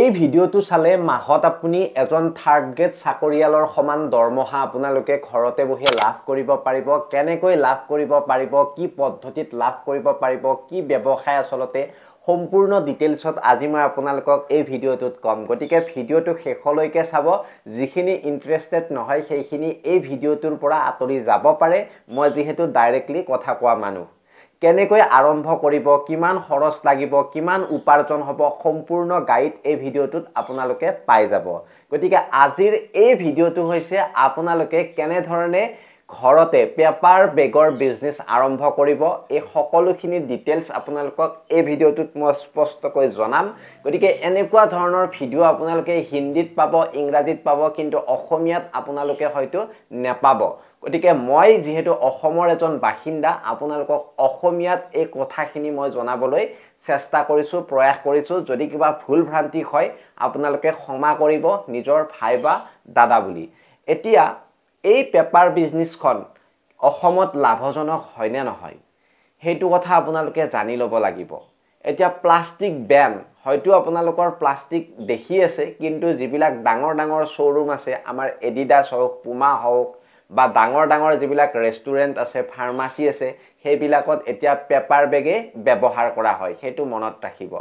এই ভিডিওটো চালে মাহত আপুনি এজন থাৰ্ড গ্ৰেড চাকৰিয়ালৰ সমান দৰমহা আপোনালোকে ঘৰতে বহি লাভ কৰিব পাৰিব কেনেকৈ লাভ কৰিব পাৰিব কি পদ্ধতিত লাভ কৰিব পাৰিব কি ব্যৱসায় আসলতে সম্পূৰ্ণ ডিটেইলছত আজি মই আপোনালোকক এই ভিডিওটোত কম গতিকে ভিডিওটো শেষলৈকে চাব যিখিনি ইন্টাৰেষ্টেড নহয় সেইখিনি এই ভিডিওটোৰ পৰা আতৰি যাব পাৰে মই যেহেতু ডাইৰেক্টলি কথা কোৱা মানুহ কেনেকৈ আৰম্ভ কৰিব কিমান খৰচ লাগিব কিমান উপাৰ্জন হ'ব সম্পূৰ্ণ গাইড এই ভিডিওটোত আপোনালোকে পাই যাব গতিকে আজিৰ এই ভিডিওটো হৈছে আপোনালোকে কেনে ধৰণে ঘৰতে পেপাৰ বেগৰ বিজনেস আৰম্ভ কৰিব এই সকলোখিনি ডিটেইলছ আপোনালোকক এই ভিডিওটোত মই স্পষ্টকৈ জনাম গতিকে এনেকুৱা ধৰণৰ ভিডিও আপোনালোকে হিন্দীত পাব ইংৰাজীত পাব কিন্তু অসমীয়াত আপোনালোকে হয়তো নেপাব গতিকে মই যেহেতু অসমৰ এজন বাসিন্দা আপোনালোকক অসমীয়াত এই কথাখিনি মই জনাবলৈ চেষ্টা কৰিছো প্ৰয়াস কৰিছো যদি কিবা ভুল ভ্ৰান্তি হয় আপোনালোকে ক্ষমা কৰিব নিজৰ ভাই বা দাদা বুলি এতিয়া এই পেপাৰ বিজনেসখন অসমত লাভজনক হয় নে নহয় হেতু কথা আপোনালোকে জানি লব লাগিব এতিয়া প্লাষ্টিক ব্যান হয়তো আপোনালোকৰ প্লাষ্টিক দেখি আছে কিন্তু যিবিলাক ডাঙৰ ডাঙৰ শ্বৰুম আছে আমাৰ এডিডাছ হওক পুমা হওক বা ডাঙৰ ডাঙৰ যিবিলাক ৰেষ্টুৰেন্ট আছে ফাৰ্মাসী আছে সেইবিলাকত এতিয়া পেপাৰ বেগে ব্যৱহাৰ কৰা হয় হেতু মনত ৰাখিব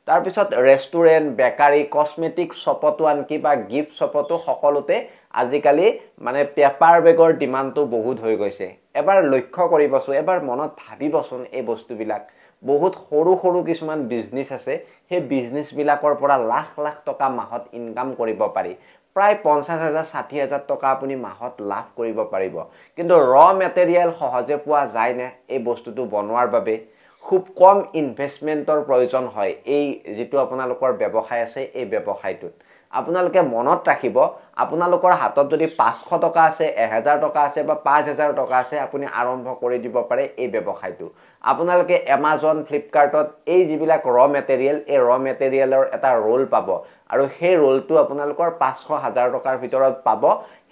তাৰ পিছত ৰেষ্টুৰেন্ট বেকাৰী কসমেটিক শ্বপতো আনকি বা গিফট শ্বপতো সকলোতে আজিকালি মানে পেপাৰ বেগৰ ডিমান্ডটো বহুত হৈ গৈছে এবাৰ লক্ষ্য কৰিবছো এবাৰ মনত ভাবিবচোন এই বস্তুবিলাক বহুত সৰু সৰু কিছুমান বিজনেস আছে সেই বিজনেস বিলাকৰ পৰা লাখ লাখ টকা মাহত ইনকাম কৰিব পাৰি প্ৰায় 50,000 60,000 টকা আপুনি মাহত লাভ কৰিব পাৰিব কিন্তু ৰ মেটেৰিয়েল সহজে পোৱা যায় না এই বস্তুটো বনোৱাৰ বাবে খুব কম ইনভেষ্টমেন্টৰ প্ৰয়োজন হয় এই যেটো আপোনালোকৰ ব্যৱসায় আছে এই ব্যৱসায়টোত আপোনালোকে মনত ৰাখিব আপোনালোকৰ হাতত যদি 500 টকা আছে 1000 টকা আছে বা 5000 টকা আছে আপুনি আৰম্ভ কৰি দিব পাৰে এই ব্যৱসায়টো আপোনালোকে Amazon Flipkartত এই যিবিলাক ৰ মেটেৰিয়েল এই ৰ মেটেৰিয়েলৰ এটা ৰোল পাব আৰু সেই ৰোলটো আপোনালোকৰ 500,000 টকাৰ ভিতৰত পাব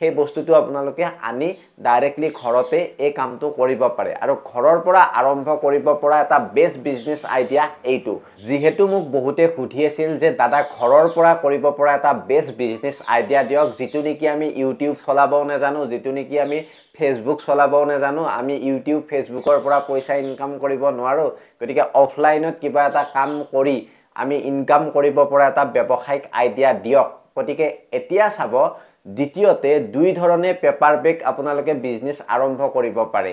সেই বস্তুটো আপোনালোকে আনি ডাইৰেক্টলি ঘৰতে এই কামটো কৰিব পাৰে আৰু ঘৰৰ পৰা আৰম্ভ কৰিব পৰা এটা বেষ্ট বিজনেস আইডিয়া এইটো যেহেতু মোক বহুতে সুধি আছিল যে দাদা ঘৰৰ পৰা কৰিব পৰা এটা বেষ্ট বিজনেস আইডিয়া দিয়ক যেটো নেকি আমি ইউটিউব চলাবও না জানো যেটো নেকি আমি ফেসবুক চলাবও না জানো আমি ইউটিউব ফেসবুকৰ পৰা পইচা ইনকাম কৰিব নোৱাৰো গতিকে অফলাইনত কিবা এটা কাম কৰি আমি ইনকাম কৰিব পৰা এটা ব্যৱসায়িক আইডিয়া দিয়ক গতিকে এতিয়া চাব দ্বিতীয়তে দুই ধৰণে পেপাৰ বেগ আপোনালোকে বিজনেস আৰম্ভ কৰিব পাৰে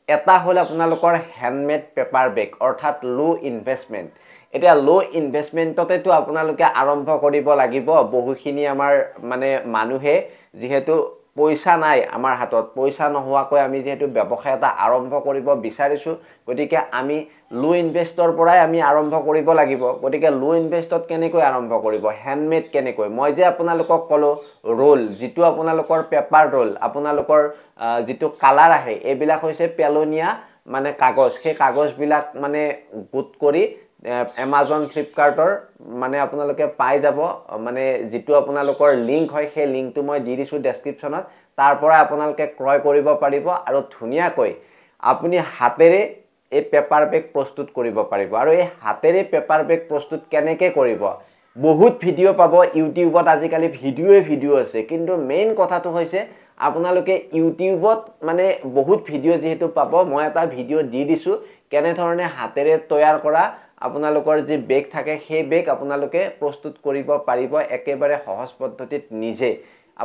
এটা হল আপোনালোকৰ হ্যান্ডমেড পেপাৰ বেগ অৰ্থাৎ লো ইনভেষ্টমেন্ট এতিয়া লো ইনভেষ্টমেন্টতেটো আপোনালোকে আৰম্ভ কৰিব লাগিব বহুখিনি আমাৰ মানে মানুহে যেহেতু পইচা নাই আমাৰ হাতত পইচা নোহোৱাকৈ আমি যেহেতু ব্যৱসায় এটা আৰম্ভ কৰিব বিচাৰিছো গতিকে আমি লো ইনভেষ্টৰ পৰাই আমি আৰম্ভ কৰিব লাগিব গতিকে লো ইনভেষ্টত কেনেকৈ আৰম্ভ কৰিব হ্যান্ডমেড কেনেকৈ মই যে আপোনালোকক কলো ৰোল যেটো আপোনালোকৰ পেপাৰ ৰোল আপোনালোকৰ যেটো কালাৰ আহে এইবিলাক হৈছে পেলনিয়া মানে কাগজ সেই কাগজ বিলাক মানে গুট কৰি Amazon Flipkartৰ মানে আপোনালোকে পাই যাব মানে যেটো আপোনালোকৰ লিংক হয় সেই লিংকটো মই দি দিছো ডেসক্ৰিপচনত তাৰ পৰা আপোনালোকে ক্ৰয় কৰিব পাৰিব আৰু ধুনিয়াকৈ আপুনি হাতেৰে এই পেপাৰ বেগ প্ৰস্তুত কৰিব পাৰিব আৰু এই হাতেৰে পেপাৰ বেগ প্ৰস্তুত কেনেকৈ কৰিব বহুত ভিডিও পাব ইউটিউবত আজিকালি ভিডিও আছে কিন্তু মেইন কথাটো হৈছে আপোনালোকে ইউটিউবত মানে বহুত ভিডিও যেহেতু পাব মই এটা ভিডিও দি দিছো কেনে ধৰণে হাতেৰে তৈয়াৰ কৰা আপোনালোকৰ যে বেগ থাকে সেই বেগ আপোনালোকে প্ৰস্তুত কৰিব পাৰিব একেবাৰে সহজ পদ্ধতিত নিজে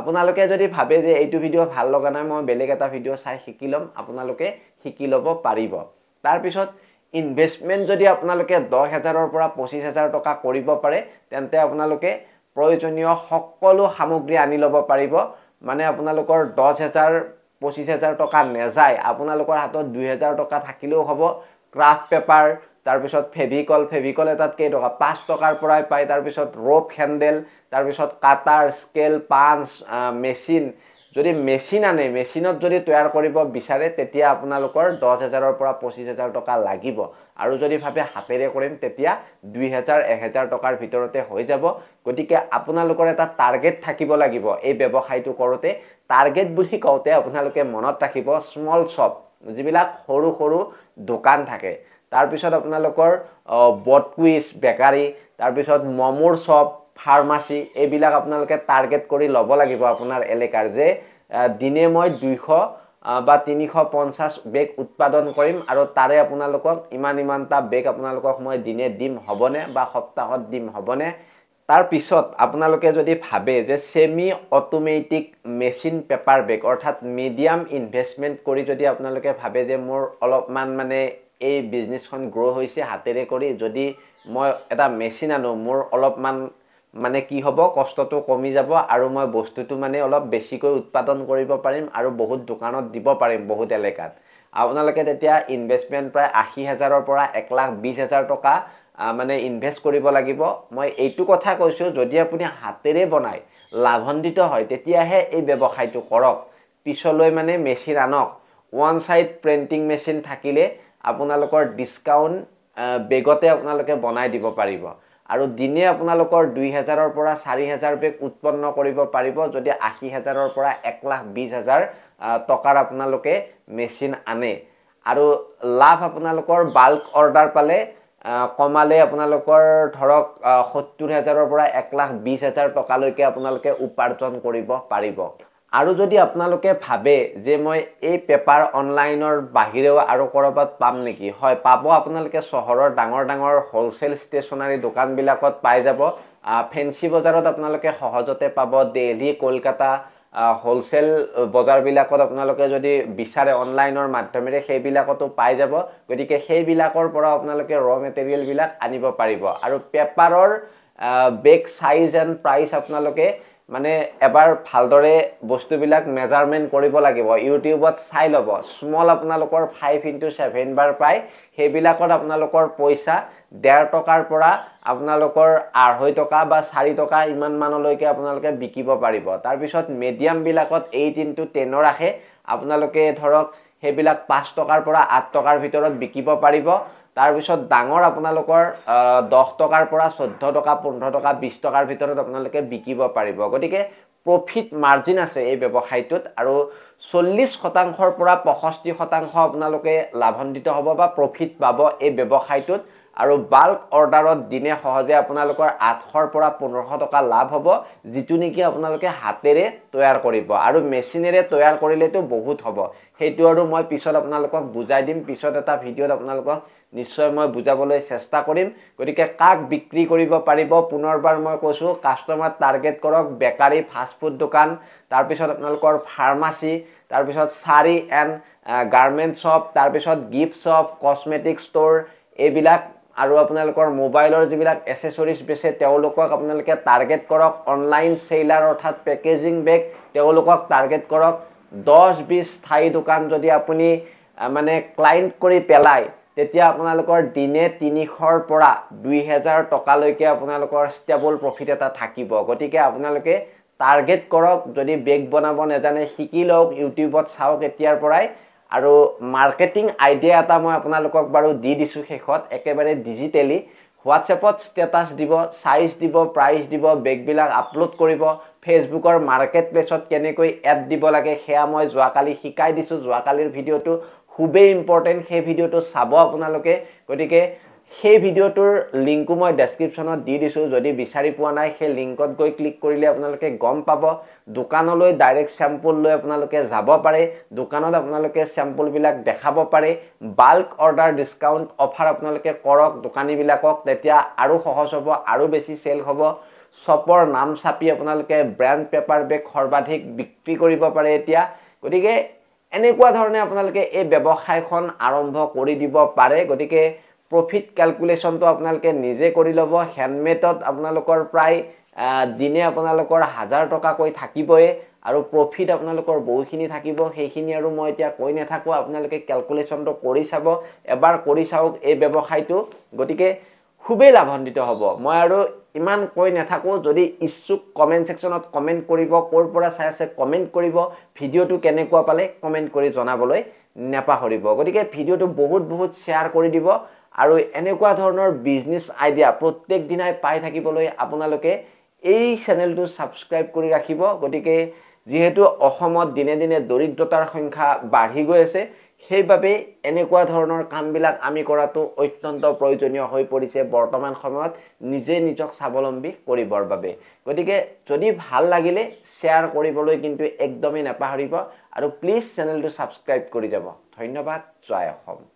আপোনালোকে যদি ভাবে যে এইটো ভিডিও ভাল লগা নাই মই বেলেগ এটা ভিডিও চাই শিকি লম আপোনালোকে শিকি লব পাৰিব তাৰ পিছত ইনভেষ্টমেন্ট যদি আপোনালোকে 10,000 পৰা 25,000 টকা কৰিব পাৰে তেন্তে আপোনালোকে প্ৰয়োজনীয় সকলো সামগ্ৰী আনি লব পাৰিব মানে আপোনালোকৰ 10,000 25,000 টকা নেযায় আপোনালোকৰ হাতত 2,000 টকা থাকিলেও হ'ব ক্ৰাফট পেপাৰ তাৰ পিছত ফেভিকল এটাত কেই টকা 5 টকাৰ পৰাই পায় তাৰ পিছত ৰপ হ্যান্ডেল তাৰ পিছত কাটাৰ স্কেল পাঞ্চ মেচিন যদি মেচিন আনে মেচিনত যদি তৈয়াৰ কৰিব বিচাৰে তেতিয়া আপোনালোকৰ 10,000 পৰা 25,000 টকা লাগিব আৰু যদি ভাবে হাতেৰে কৰিম তেতিয়া 2,000 1,000 টকাৰ ভিতৰতে হৈ যাব গতিকে আপোনালোকৰ এটা টাৰ্গেট থাকিব লাগিব এই ব্যৱসায়টো কৰোতে টাৰ্গেট বুলি কওঁতে আপোনালোকে মনত ৰাখিব স্মল শপ যিবিলাক সৰু সৰু দোকান থাকে তাৰ পিছত আপোনালোকৰ বটকুইজ বেকাৰী তাৰ পিছত মমোৰ শপ ফাৰ্মাচী এইবিলাক আপোনালোকে টাৰ্গেট কৰি ল'ব লাগিব আপোনাৰ এলেকাৰ যে দিনে মই 200 বা 350 বেগ উৎপাদন কৰিম আৰু তাৰে আপোনালোকক ইমানটা বেগ আপোনালোকক মই দিনে দিম হবনে বা সপ্তাহত দিম হবনে তাৰ পিছত আপোনালোকে যদি ভাবে যে semi automatic machine paper bag অৰ্থাৎ মিডিয়াম ইনভেষ্টমেন্ট কৰি যদি আপোনালোকে ভাবে যে মোৰ অলপমান মানে এই বিজনেছখন গ্ৰো হৈছে হাতেৰে কৰি যদি মই এটা মেচিন আনো মোৰ অলপমান মানে কি হ'ব কষ্টটো কমি যাব আৰু মই বস্তুটো মানে অলপ বেছিকৈ উৎপাদন কৰিব পাৰিম আৰু বহুত দোকানত দিব পাৰিম বহুত এলেকাত আপোনালোকে তেতিয়া ইনভেষ্টমেন্ট প্ৰায় ৮০,০০০ ৰ পৰা ১,২০,০০০ টকা মানে ইনভেষ্ট কৰিব লাগিব মই এইটো কথা কৈছো যদি আপুনি হাতেৰে বনাই লাভান্বিত হয় তেতিয়াহে এই ব্যৱসায়টো কৰক পিছলৈ মানে মেচিন আনক ওৱান সাইড প্ৰিন্টিং মেচিন থাকিলে আপোনালোকৰ ডিসকাউন্ট বেগতে আপোনালোকে বনাই দিব পাৰিব আৰু দিনে আপোনালোকৰ ২,০০০ ৰ পৰা ৪,০০০ বেগ উৎপন্ন কৰিব পাৰিব যদি ৮০,০০০ ৰ পৰা ১,২০,০০০ টকাৰ আপোনালোকে মেচিন আনে আৰু লাভ আপোনালোকৰ বাল্ক অৰ্ডাৰ পালে কমালে আপোনালোকৰ ধৰক ৭০,০০০ ৰ পৰা ১,২০,০০০ টকালৈকে আপোনালোকে উপাৰ্জন কৰিব পাৰিব আৰু যদি আপোনালোকে ভাবে যে মই এই পেপাৰ অনলাইনৰ বাহিৰেও আৰু কৰবাত পাম নেকি হয় পাব আপোনালোকে চহৰৰ ডাঙৰ হোলসেল ষ্টেচনাৰী দোকানবিলাকত পাই যাব ফেন্সি বজাৰত আপোনালোকে সহজতে পাব দিল্লী কলকাতা হোলসেল বজাৰবিলাকত আপোনালোকে যদি বিচাৰে অনলাইনৰ মাধ্যমেৰে সেইবিলাকতো পাই যাব গতিকে সেইবিলাকৰ পৰা আপোনালোকে ৰ মেটেৰিয়েল বিলাক আনিব পাৰিব আৰু পেপাৰৰ বেগ সাইজ এণ্ড প্ৰাইস আপোনালোকে মানে এবাৰ ভালদৰে বস্তুবিলাক মেজাৰমেন্ট কৰিব লাগিব ইউটিউবত চাই লব স্মল আপোনালোকৰ 5x7 বাৰ পাই সেইবিলাকত আপোনালোকৰ পইচা 1.5 টকাৰ পৰা আপোনালোকৰ 2.5 টকা বা 4 টকা ইমান মানলৈকে আপোনালোকে বিকিব পাৰিব তাৰ পিছত মিডিয়াম বিলাকত 8x10 ৰাখে আপোনালোকে ধৰক সেইবিলাক 5 টকাৰ পৰা 8 টকাৰ ভিতৰত বিকিব পাৰিব তাৰ পিছত ডাঙৰ আপোনালোকৰ 10 টকাৰ পৰা 14 টকা 15 টকা 20 টকাৰ ভিতৰত আপোনালোকে বিকিব পাৰিব গতিকে প্ৰফিট মাৰ্জিন আছে এই ব্যৱসায়টোত আৰু 40% ৰ পৰা 65% আপোনালোকে লাভান্বিত হ'ব বা প্ৰফিট পাব এই ব্যৱসায়টোত আৰু বাল্ক অৰ্ডাৰত দিনে সহজে আপোনালোকৰ 800 ৰ পৰা 1500 টকা লাভ হ'ব যিটো নেকি আপোনালোকে হাতেৰে তৈয়াৰ কৰিব আৰু মেচিনেৰে তৈয়াৰ কৰিলেতো বহুত হ'ব সেইটো আৰু মই পিছত আপোনালোকক বুজাই দিম পিছত এটা ভিডিঅত আপোনালোকক নিশ্চয় মই বুজাবলৈ চেষ্টা কৰিম গতিকে কাক বিক্ৰী কৰিব পাৰিব পুনৰবাৰ মই কৈছো কাস্টমাৰ টাৰ্গেট কৰক বেকাৰী ফাষ্ট ফুড দোকান তাৰ পিছত আপোনালোকৰ ফাৰ্মাসী তাৰ পিছত সাৰী এণ্ড গাৰ্মেন্ট শপ তাৰ পিছত গিফট শপ কসমেটিক ষ্টৰ এইবিলাক আৰু আপোনালোকৰ মোবাইলৰ যিবিলাক এসেসৰিজ বেছে তেওঁলোকক আপোনালোকে টাৰ্গেট কৰক অনলাইন সেলাৰ অৰ্থাৎ পেকেজিং বেগ তেওঁলোকক টাৰ্গেট কৰক 10-20 স্থায়ী দোকান যদি আপুনি মানে ক্লায়েন্ট কৰি পেলাই তেতিয়া আপোনালোকৰ দিনে 300 ৰ পৰা 2,000 টকালৈকে আপোনালোকৰ ষ্টেবল প্ৰফিট এটা থাকিব গতিকে আপোনালোকে টাৰ্গেট কৰক যদি বেগ বনাব নেজানে শিকি লওক ইউটিউবত চাওক এতিয়াৰ পৰাই আৰু মাৰ্কেটিং আইডিয়া এটা মই আপোনালোকক বাৰু দি দিছো শেষত একেবাৰে ডিজিটেলি হোৱাটছএপত ষ্টেটাস দিব সাইজ দিব প্ৰাইস দিব বেগবিলাক আপলোড কৰিব ফেসবুকৰ মাৰ্কেট প্লেছত কেনেকৈ এড দিব লাগে হেয়া মই যোৱাকালি শিকাই দিছো যোৱাকালিৰ ভিডিওটো খুবেই ইম্পৰ্টেন্ট সেই ভিডিওটো চাব আপোনালোকে গতিকে সেই ভিডিওটোৰ লিংকো মই ডেসক্ৰিপচনত দি দিছো যদি বিচাৰি পোৱা নাই সেই লিংকত গৈ ক্লিক কৰিলে আপোনালোকে গম পাব দোকানলৈ ডাইৰেক্ট স্যাম্পল লৈ আপোনালোকে যাব পাৰে দোকানত আপোনালোকে স্যাম্পল বিলাক দেখাব পাৰে বাল্ক অৰ্ডাৰ ডিসকাউন্ট অফাৰ আপোনালোকে কৰক দোকানী বিলাকক তেতিয়া আৰু সহজ হ'ব আৰু বেছি সেল হ'ব শপৰ নাম ছাপি আপোনালোকে ব্ৰ্যান্ড পেপাৰ বেগ সৰ্বাধিক বিক্ৰী কৰিব পাৰে এতিয়া গতিকে এনেকুৱা ধৰণে আপোনালোকে এই ব্যৱসায়খন আৰম্ভ কৰি দিব পাৰে গতিকে প্ৰফিট ক্যালকুলেশনটো আপোনালোকে নিজে কৰি লব হ্যান্ডমেডত আপোনালোকৰ প্ৰায় দিনে আপোনালোকৰ 1000 টকা কৈ থাকিবই আৰু প্ৰফিট আপোনালোকৰ বহুখিনি থাকিব সেইখিনি আৰু মই এতিয়া কৈ নেথাকো আপোনালোকে ক্যালকুলেশনটো কৰি চাব এবাৰ কৰি চাওক এই ব্যৱসায়টো গতিকে খুবেই লাভান্বিত হ'ব মই আৰু ইমান কৈ নেথাকো যদি ইচ্ছুক কমেন্ট সেকশনত কমেন্ট কৰিব কোৰ পৰা চাই আছে কমেন্ট কৰিব ভিডিওটো কেনেকুৱা পালে কমেন্ট কৰি জনাবলৈ নেপাহৰিব গতিকে ভিডিওটো বহুত শেয়াৰ কৰি দিব আৰু এনেকুৱা ধৰণৰ বিজনেস আইডিয়া প্ৰত্যেক দিনাই পাই থাকিবলৈ আপোনালোকে এই চেনেলটো সাবস্ক্ৰাইব কৰি ৰাখিব গতিকে যেহেতু অসমত দিনে দিনে দৰিদ্ৰতাৰ সংখ্যা বাঢ়ি গৈ আছে সেইবাবে এনেকুৱা ধৰণৰ কামবিলাক আমি কৰাটো অত্যন্ত প্ৰয়োজনীয় হৈ পৰিছে বৰ্তমান সময়ত নিজে নিজক স্বাৱলম্বী কৰিবৰ বাবে। গতিকে যদি ভাল লাগিলে শ্বেয়াৰ কৰিবলৈ কিন্তু একদমেই নাপাহৰিব আৰু প্লিজ চেনেলটো ছাবস্ক্ৰাইব কৰি যাব। ধন্যবাদ। জয় অসম।